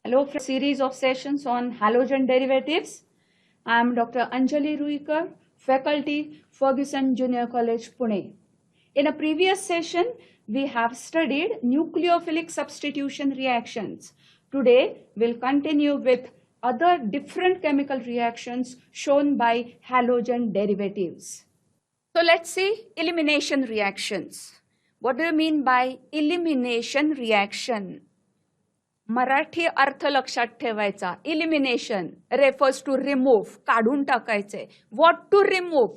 Hello, for a series of sessions on halogen derivatives. I am Dr. Anjali Ruikar, faculty, Ferguson Junior College, Pune. In a previous session, we have studied nucleophilic substitution reactions. Today, we'll continue with other different chemical reactions shown by halogen derivatives. So let's see elimination reactions. What do you mean by elimination reaction? Marathi अर्थ लक्षात ठेवायचा. Elimination refers to remove, काढून टाकायचे. What to remove?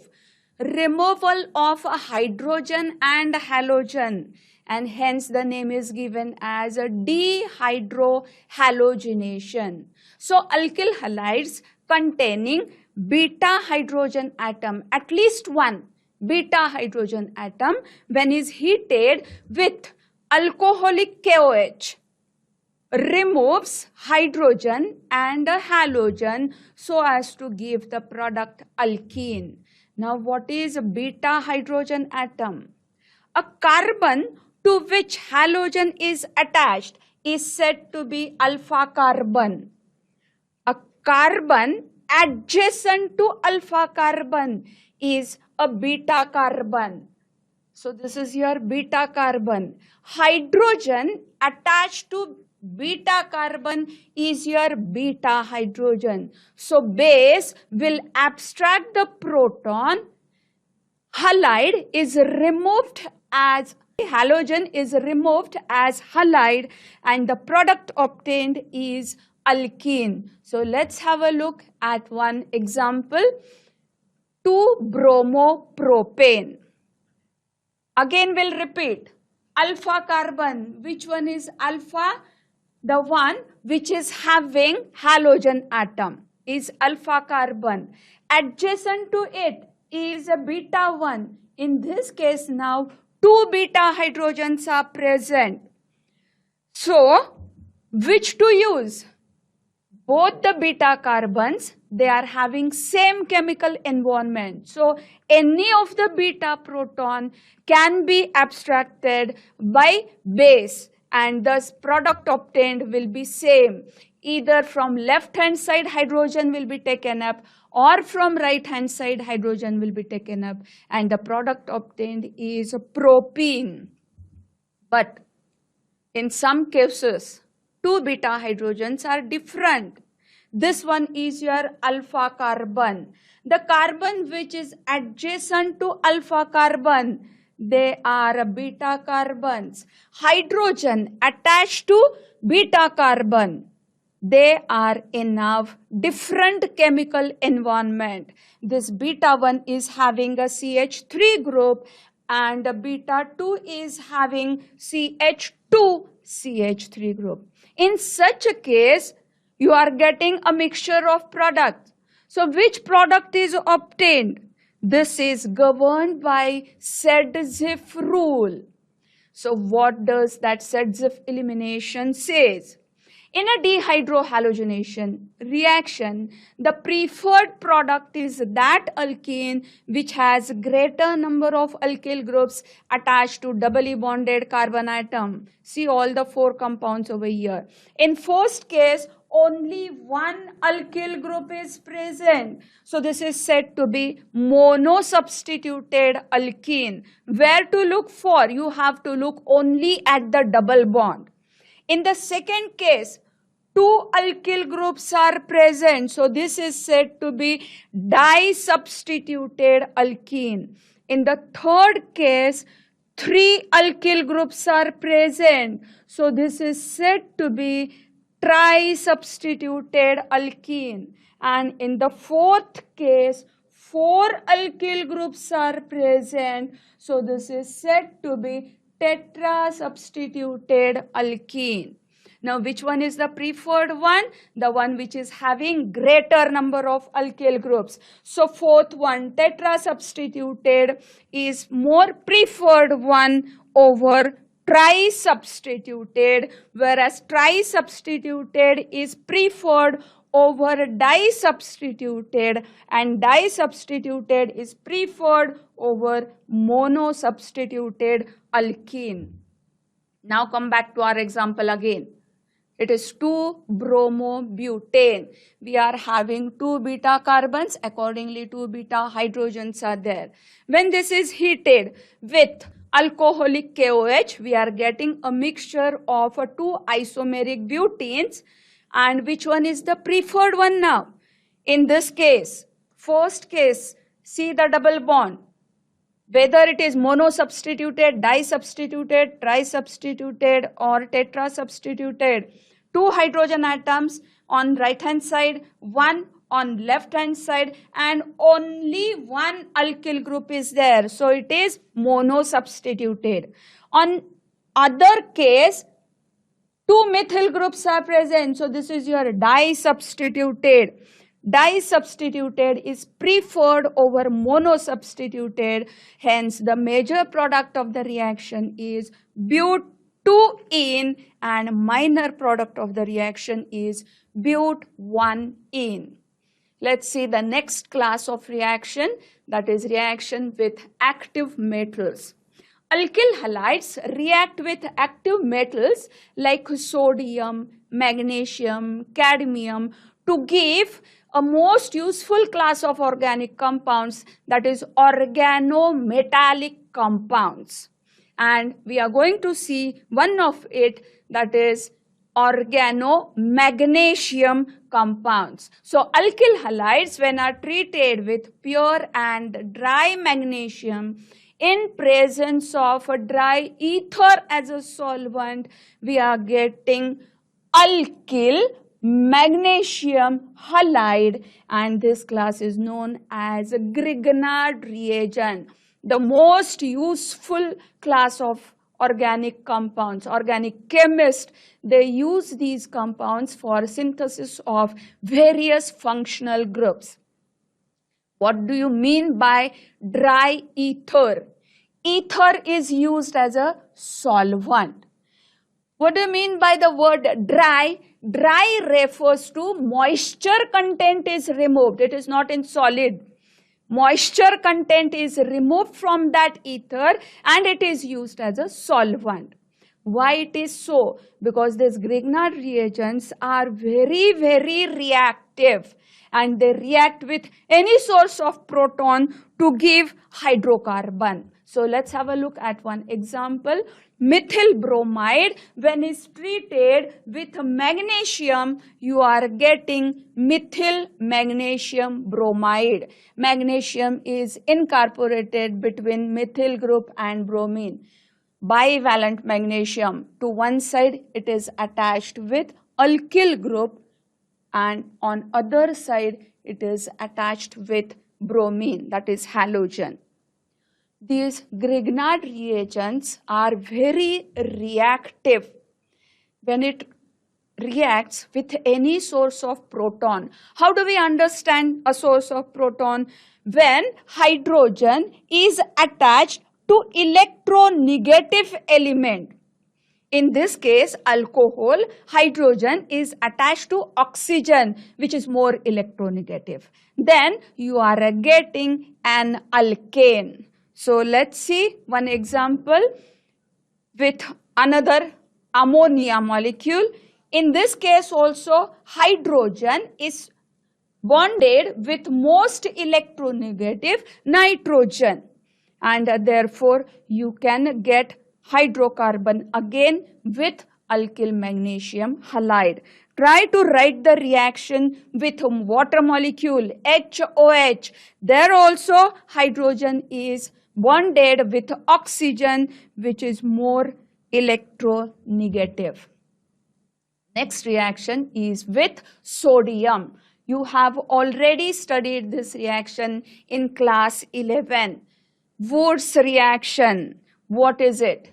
Removal of a hydrogen and halogen, and hence the name is given as a dehydrohalogenation. So alkyl halides containing beta hydrogen atom, at least one beta hydrogen atom, when is heated with alcoholic KOH, removes hydrogen and a halogen so as to give the product alkene. Now what is a beta hydrogen atom? A carbon to which halogen is attached is said to be alpha carbon. A carbon adjacent to alpha carbon is a beta carbon. So this is your beta carbon. Hydrogen attached to beta carbon is your beta hydrogen. So base will abstract the proton. Halide is removed as halogen is removed as halide, and the product obtained is alkene. So let's have a look at one example. 2-bromopropane. Again we'll repeat. Alpha carbon. Which one is alpha? The one which is having halogen atom is alpha carbon. Adjacent to it is a beta one. In this case now 2 beta hydrogens are present. So which to use? Both the beta carbons, they are having same chemical environment. So any of the beta proton can be abstracted by base, and thus product obtained will be same. Either from left hand side hydrogen will be taken up, or from right hand side hydrogen will be taken up, and the product obtained is propene. But in some cases 2 beta hydrogens are different. This one is your alpha carbon. The carbon which is adjacent to alpha carbon, they are beta carbons. Hydrogen attached to beta carbon, they are in a different chemical environment. This beta 1 is having a CH3 group, and the beta 2 is having CH2CH3 group. In such a case, you are getting a mixture of products. So which product is obtained? This is governed by Sedzif rule. So what does that Sedzif elimination says? In a dehydrohalogenation reaction, the preferred product is that alkene which has greater number of alkyl groups attached to doubly bonded carbon atom. See all the 4 compounds over here. In first case, only one alkyl group is present. So this is said to be monosubstituted alkene. Where to look for? You have to look only at the double bond. In the second case, 2 alkyl groups are present. So this is said to be disubstituted alkene. In the third case, 3 alkyl groups are present. So this is said to be trisubstituted alkene. And in the fourth case, 4 alkyl groups are present. So this is said to be tetrasubstituted alkene. Now which one is the preferred one? The one which is having greater number of alkyl groups. So fourth one, tetrasubstituted, is more preferred one over trisubstituted, whereas trisubstituted is preferred over disubstituted, and disubstituted is preferred over monosubstituted alkene. Now come back to our example again. It is 2-bromobutane. We are having 2 beta carbons, accordingly 2 beta hydrogens are there. When this is heated with alcoholic KOH, we are getting a mixture of 2 isomeric butenes. And which one is the preferred one now? In this case, first case, see the double bond. Whether it is mono-substituted, di-substituted, tri-substituted or tetra-substituted, 2 hydrogen atoms on right-hand side, 1 on left-hand side, and only 1 alkyl group is there. So it is mono-substituted. On other case, 2 methyl groups are present. So this is your di-substituted. Di-substituted is preferred over mono-substituted. Hence, the major product of the reaction is but2-ene and minor product of the reaction is but1-ene. Let's see the next class of reaction, that is reaction with active metals. Alkyl halides react with active metals like sodium, magnesium, cadmium to give a most useful class of organic compounds, that is organometallic compounds. And we are going to see one of it, that is organomagnesium compounds. So alkyl halides, when are treated with pure and dry magnesium in presence of a dry ether as a solvent, we are getting alkyl magnesium halide, and this class is known as a Grignard reagent. The most useful class of organic compounds. Organic chemists, they use these compounds for synthesis of various functional groups. What do you mean by dry ether? Ether is used as a solvent. What do you mean by the word dry? Dry refers to moisture content is removed. It is not in solid. Moisture content is removed from that ether and it is used as a solvent. Why it is so? Because these Grignard reagents are very, very reactive and they react with any source of proton to give hydrocarbon. So let's have a look at one example. Methyl bromide, when is treated with magnesium, you are getting methyl magnesium bromide. Magnesium is incorporated between methyl group and bromine. Bivalent magnesium, to one side it is attached with alkyl group and on other side it is attached with bromine, that is halogen. These Grignard reagents are very reactive when it reacts with any source of proton. How do we understand a source of proton? When hydrogen is attached to electronegative element. In this case, alcohol, hydrogen is attached to oxygen, which is more electronegative. Then you are getting an alkane. So let's see one example with another ammonia molecule. In this case also, hydrogen is bonded with most electronegative nitrogen and therefore you can get hydrocarbon again with alkyl magnesium halide. Try to write the reaction with water molecule HOH. There also hydrogen is bonded with oxygen, which is more electronegative. Next reaction is with sodium. You have already studied this reaction in class 11. Wood's reaction. What is it?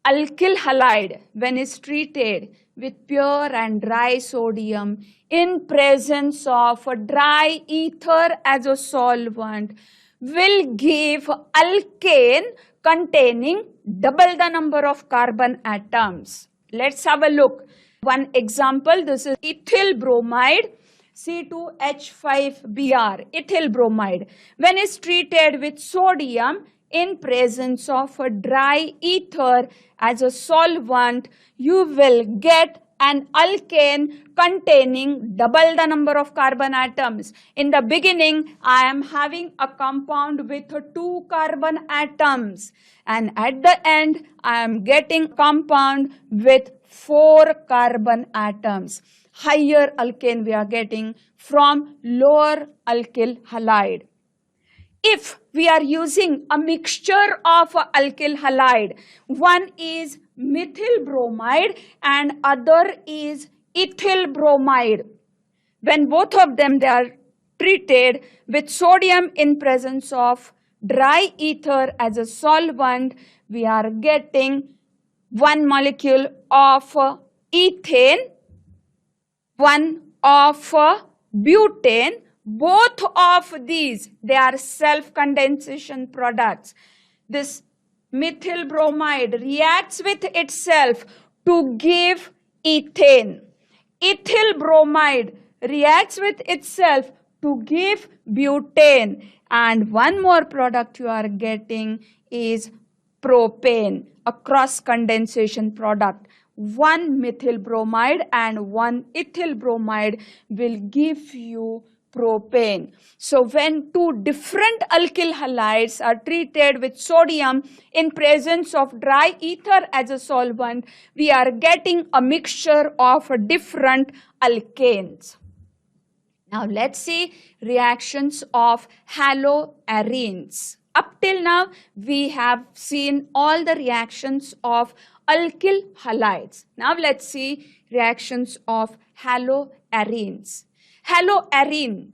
Alkyl halide, when is treated with pure and dry sodium in presence of a dry ether as a solvent, will give alkane containing double the number of carbon atoms. Let's have a look. One example, this is ethyl bromide, C2H5Br, ethyl bromide. When is treated with sodium in presence of a dry ether as a solvent, you will get an alkane containing double the number of carbon atoms. In the beginning, I am having a compound with 2 carbon atoms, and at the end, I am getting compound with 4 carbon atoms. Higher alkane we are getting from lower alkyl halide. If we are using a mixture of alkyl halide, one is methyl bromide and other is ethyl bromide. When both of them they are treated with sodium in presence of dry ether as a solvent, we are getting one molecule of ethane, one of butane. Both of these, they are self-condensation products. This methyl bromide reacts with itself to give ethane. Ethyl bromide reacts with itself to give butane. And one more product you are getting is propane, a cross-condensation product. One methyl bromide and one ethyl bromide will give you propane. So when 2 different alkyl halides are treated with sodium in presence of dry ether as a solvent, we are getting a mixture of different alkanes. Now let's see reactions of haloarenes. Up till now, we have seen all the reactions of alkyl halides. Now let's see reactions of haloarenes. Haloarenes,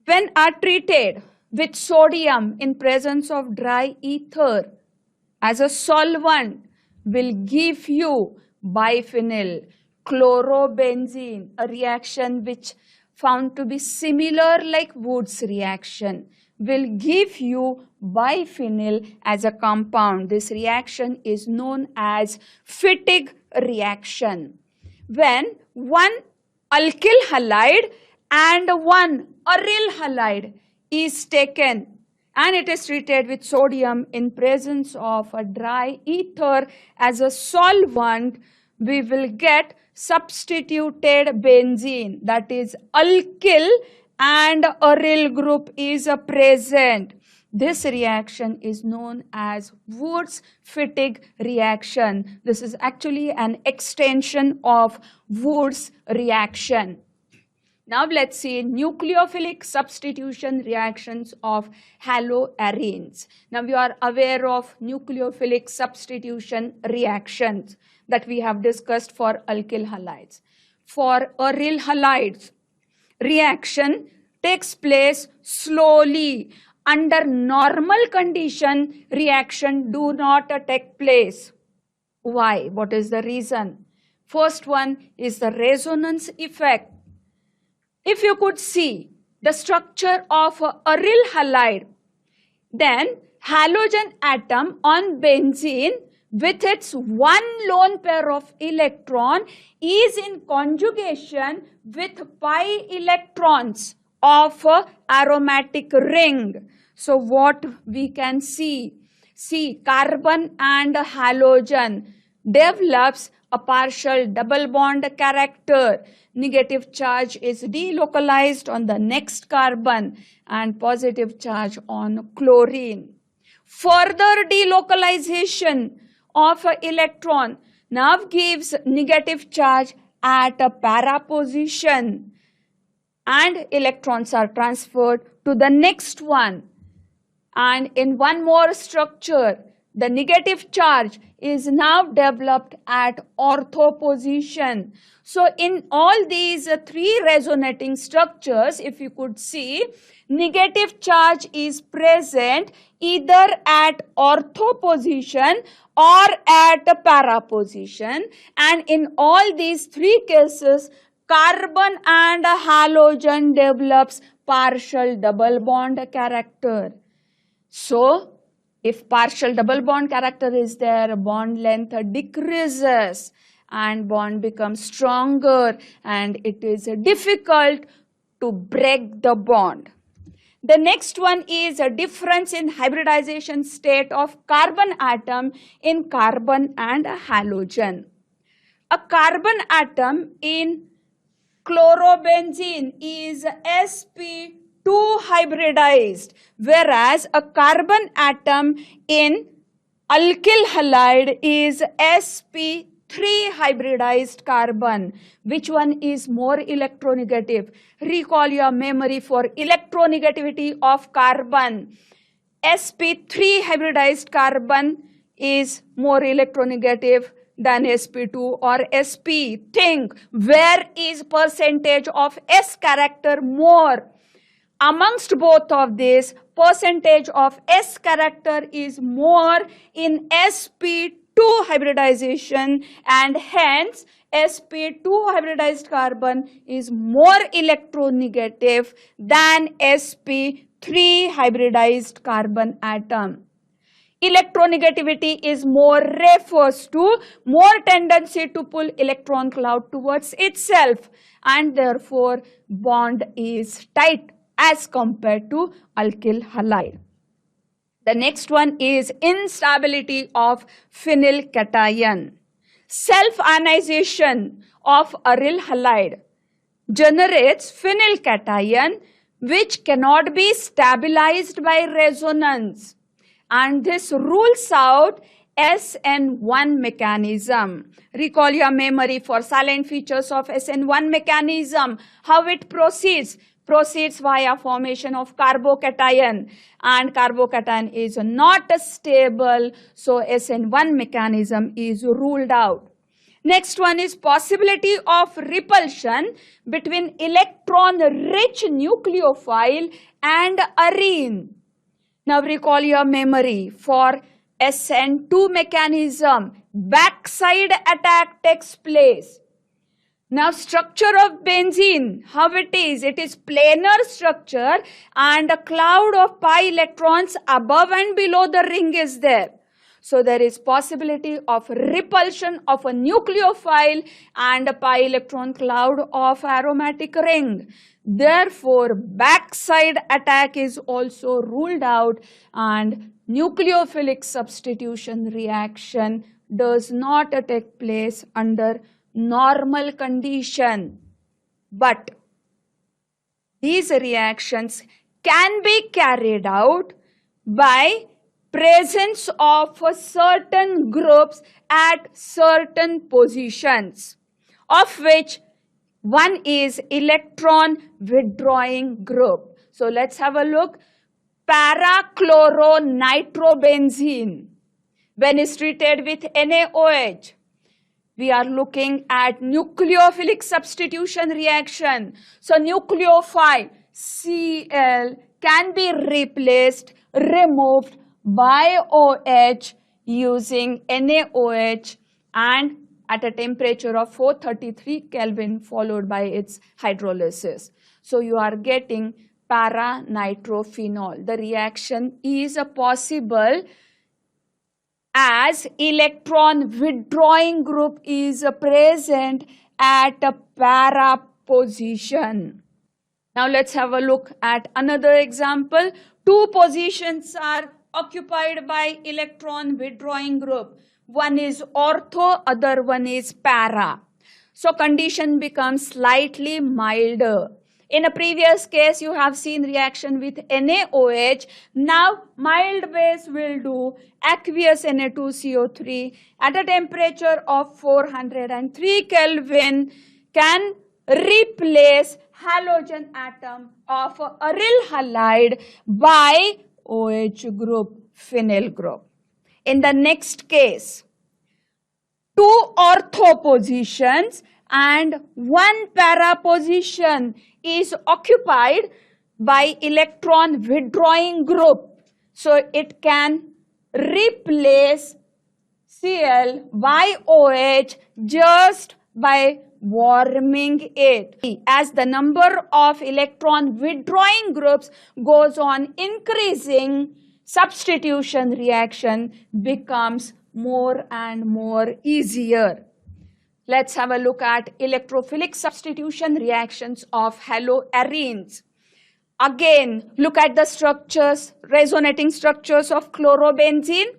when are treated with sodium in presence of dry ether as a solvent, will give you biphenyl chlorobenzene, a reaction which found to be similar like Wood's reaction, will give you biphenyl as a compound. This reaction is known as Fittig reaction. When one alkyl halide and one aryl halide is taken and it is treated with sodium in presence of a dry ether as a solvent, we will get substituted benzene, that is alkyl and aryl group is present. This reaction is known as Wurtz-Fittig reaction. This is actually an extension of Wurtz reaction. Now let's see nucleophilic substitution reactions of haloarenes. Now you are aware of nucleophilic substitution reactions that we have discussed for alkyl halides. For aryl halides, reaction takes place slowly. Under normal condition, reaction do not take place. Why? What is the reason? First one is the resonance effect. If you could see the structure of a aryl halide, then halogen atom on benzene with its one lone pair of electron is in conjugation with pi electrons of a aromatic ring. So what we can see carbon and halogen develops a partial double bond character. Negative charge is delocalized on the next carbon and positive charge on chlorine. Further delocalization of an electron now gives negative charge at a para position, and electrons are transferred to the next one. And in one more structure, the negative charge is now developed at ortho position. So in all these 3 resonating structures, if you could see, negative charge is present either at ortho position or at para position. And in all these 3 cases, carbon and halogen develops partial double bond character. So, if partial double bond character is there, bond length decreases and bond becomes stronger and it is difficult to break the bond. The next one is a difference in hybridization state of carbon atom in carbon and halogen. a carbon atom in chlorobenzene is sp2 hybridized, whereas a carbon atom in alkyl halide is sp3 hybridized carbon. Which one is more electronegative? Recall your memory for electronegativity of carbon. sp3 hybridized carbon is more electronegative than sp2 or sp. Think, where is percentage of s character more? Amongst both of these, percentage of s character is more in sp2 hybridization, and hence sp2 hybridized carbon is more electronegative than sp3 hybridized carbon atom. Electronegativity is more refers to more tendency to pull electron cloud towards itself, and therefore bond is tight as compared to alkyl halide. The next one is instability of phenyl cation. Self-ionization of aryl halide generates phenyl cation which cannot be stabilized by resonance, and this rules out SN1 mechanism. Recall your memory for silent features of SN1 mechanism. How it proceeds? Proceeds via formation of carbocation, and carbocation is not stable, so SN1 mechanism is ruled out. Next one is possibility of repulsion between electron-rich nucleophile and arene. Now recall your memory for SN2 mechanism. Backside attack takes place. Now structure of benzene, how it is? It is planar structure and a cloud of pi electrons above and below the ring is there. So there is possibility of repulsion of a nucleophile and a pi electron cloud of aromatic ring. Therefore, backside attack is also ruled out, and nucleophilic substitution reaction does not take place under normal condition. But these reactions can be carried out by presence of certain groups at certain positions, of which one is electron withdrawing group. So let's have a look. Parachloronitrobenzene, when it's treated with NaOH, we are looking at nucleophilic substitution reaction. So nucleophile Cl can be removed by OH using NaOH and at a temperature of 433 Kelvin followed by its hydrolysis. So you are getting para-nitrophenol. The reaction is possible as electron withdrawing group is present at a para position. Now let's have a look at another example. Two positions are occupied by electron withdrawing group. One is ortho, other one is para. So condition becomes slightly milder. In a previous case, you have seen reaction with NaOH. Now, mild base will do aqueous Na2CO3 at a temperature of 403 Kelvin can replace halogen atom of aryl halide by OH group, phenyl group. In the next case, two ortho positions and one para position is occupied by electron withdrawing group. So it can replace Cl by OH just by warming it. As the number of electron withdrawing groups goes on increasing, substitution reaction becomes more and more easier. Let's have a look at electrophilic substitution reactions of haloarenes. Again, look at the structures, resonating structures of chlorobenzene.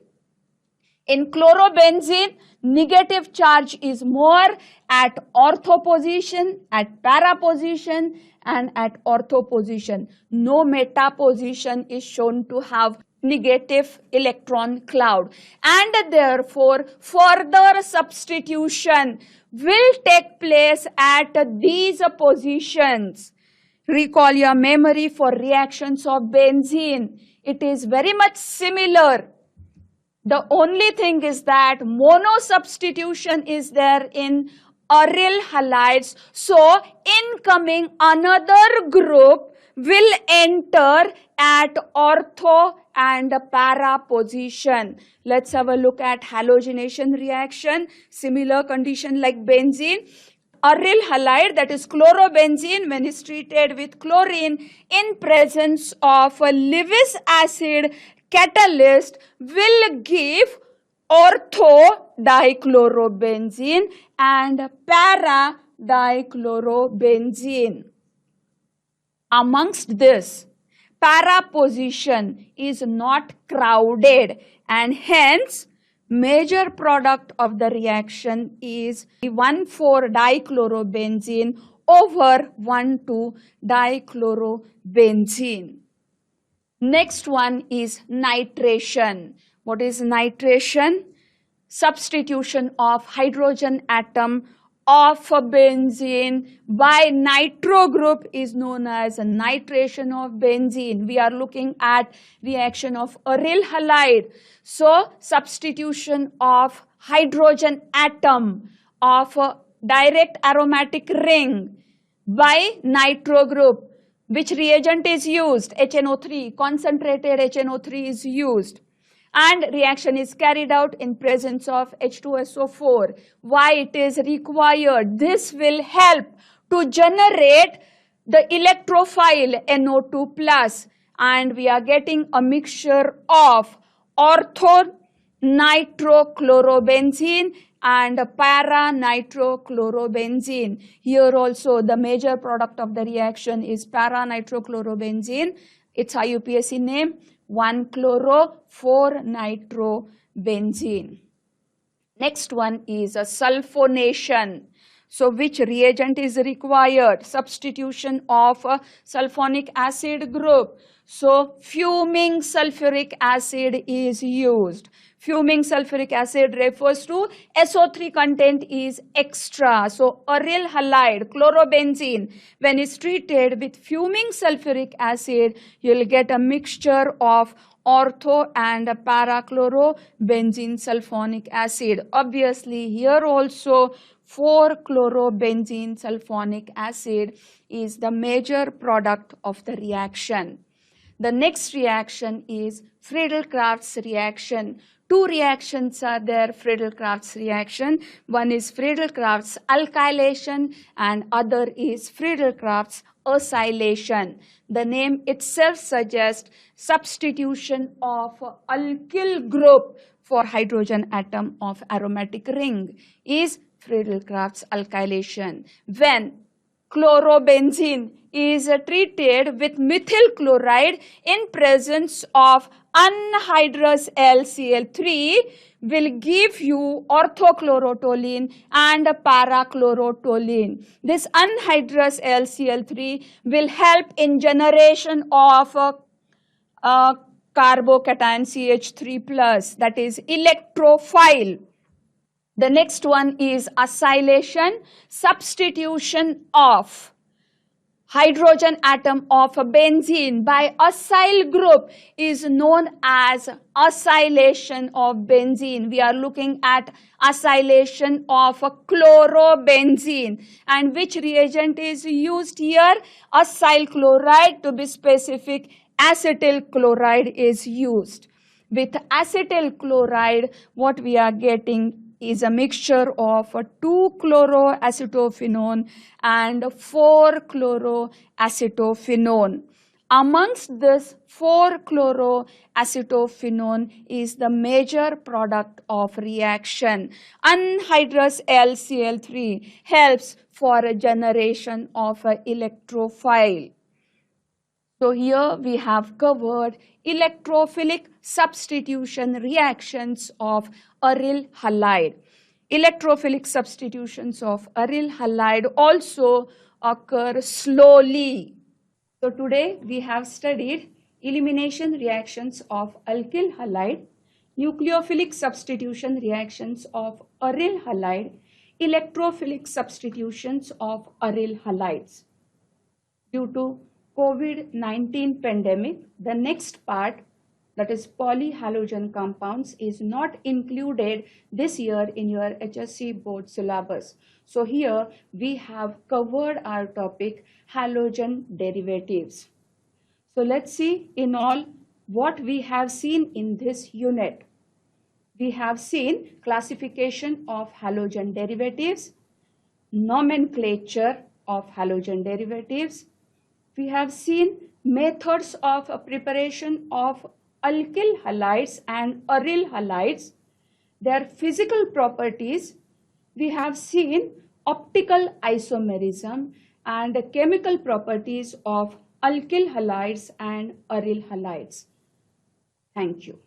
In chlorobenzene, negative charge is more at ortho position, at para position, and at ortho position. No meta position is shown to have negative electron cloud, and therefore further substitution will take place at these positions. Recall your memory for reactions of benzene. It is very much similar. The only thing is that mono substitution is there in aryl halides. So incoming another group will enter at ortho and para position. Let's have a look at halogenation reaction. Similar condition like benzene. Aryl halide, that is chlorobenzene, when is treated with chlorine in presence of a Lewis acid catalyst, will give ortho dichlorobenzene and para dichlorobenzene. Amongst this, para position is not crowded, and hence major product of the reaction is 1,4-dichlorobenzene over 1,2-dichlorobenzene. Next one is nitration. What is nitration? Substitution of hydrogen atom of benzene by nitro group is known as nitration of benzene. We are looking at reaction of aryl halide. So substitution of hydrogen atom of a direct aromatic ring by nitro group. Which reagent is used? HNO3, concentrated HNO3 is used. And reaction is carried out in presence of H2SO4. Why it is required? This will help to generate the electrophile NO2 plus, and we are getting a mixture of ortho nitrochlorobenzene and para nitrochlorobenzene. Here also the major product of the reaction is para nitrochlorobenzene. Its IUPAC name 1-chloro-4-nitrobenzene. Next one is a sulfonation. So which reagent is required? Substitution of a sulfonic acid group. So fuming sulfuric acid is used. Fuming sulfuric acid refers to SO3 content is extra. So aryl halide, chlorobenzene, when it's treated with fuming sulfuric acid, you'll get a mixture of ortho and parachlorobenzene sulfonic acid. Obviously, here also 4-chlorobenzene sulfonic acid is the major product of the reaction. The next reaction is Friedel-Crafts reaction. Two reactions are there, Friedel-Crafts reaction. One is Friedel-Crafts alkylation and other is Friedel-Crafts acylation. The name itself suggests substitution of alkyl group for hydrogen atom of aromatic ring is Friedel-Crafts alkylation. When chlorobenzene is treated with methyl chloride in presence of anhydrous LCl3, will give you orthochlorotoluene and parachlorotoluene. This anhydrous LCl3 will help in generation of carbocation CH3+, that is electrophile. The next one is acylation, substitution of hydrogen atom of a benzene by acyl group is known as acylation of benzene. We are looking at acylation of a chlorobenzene. And which reagent is used here? Acyl chloride, to be specific, acetyl chloride is used. With acetyl chloride, what we are getting is a mixture of 2-chloroacetophenone and 4-chloroacetophenone. Amongst this 4-chloroacetophenone is the major product of reaction. Anhydrous LCl3 helps for a generation of an electrophile. So here we have covered electrophilic substitution reactions of aryl halide. Electrophilic substitutions of aryl halide also occur slowly. So today we have studied elimination reactions of alkyl halide, nucleophilic substitution reactions of aryl halide, electrophilic substitutions of aryl halides. Due to COVID-19 pandemic, the next part, that is polyhalogen compounds, is not included this year in your HSC board syllabus. So here we have covered our topic halogen derivatives. So let's see in all what we have seen in this unit. We have seen classification of halogen derivatives, nomenclature of halogen derivatives. We have seen methods of preparation of alkyl halides and aryl halides, their physical properties. We have seen optical isomerism and chemical properties of alkyl halides and aryl halides. Thank you.